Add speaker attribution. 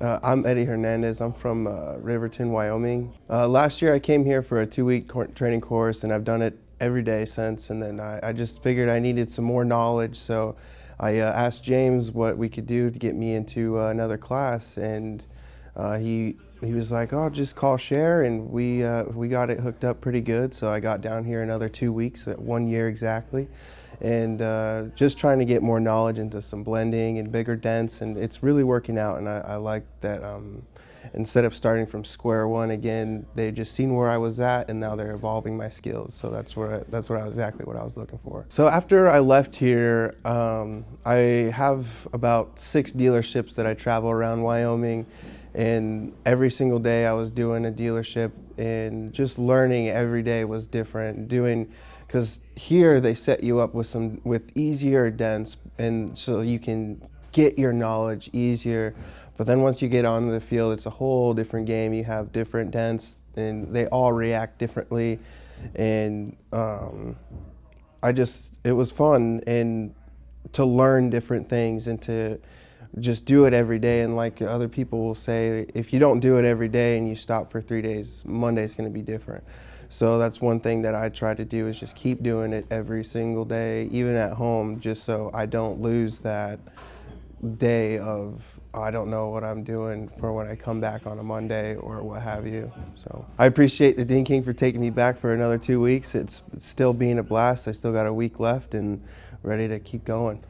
Speaker 1: I'm Eddie Hernandez. I'm from Riverton, Wyoming. Last year I came here for a 2-week training course, and I've done it every day since. And then I just figured I needed some more knowledge, so I asked James what we could do to get me into another class, and he was like, "Oh, just call Cher," and we got it hooked up pretty good. So I got down here another 2 weeks, 1 year exactly, and just trying to get more knowledge into some blending and bigger dents, and it's really working out. And I like that instead of starting from square one again, they just seen where I was at, and now they're evolving my skills. So that's exactly what I was looking for. So after I left here, I have about 6 dealerships that I travel around Wyoming. And every single day I was doing a dealership, and just learning every day was different. Because here they set you up with easier dents, and so you can get your knowledge easier. But then once you get onto the field, it's a whole different game. You have different dents, and they all react differently. And it was fun, and to learn different things and to just do it every day. And like other people will say, if you don't do it every day and you stop for 3 days, Monday's going to be different. So that's one thing that I try to do, is just keep doing it every single day, even at home, just so I don't lose that day of, I don't know what I'm doing for when I come back on a Monday or what have you. So I appreciate the Dean King for taking me back for another 2 weeks. It's still being a blast. I still got a week left and ready to keep going.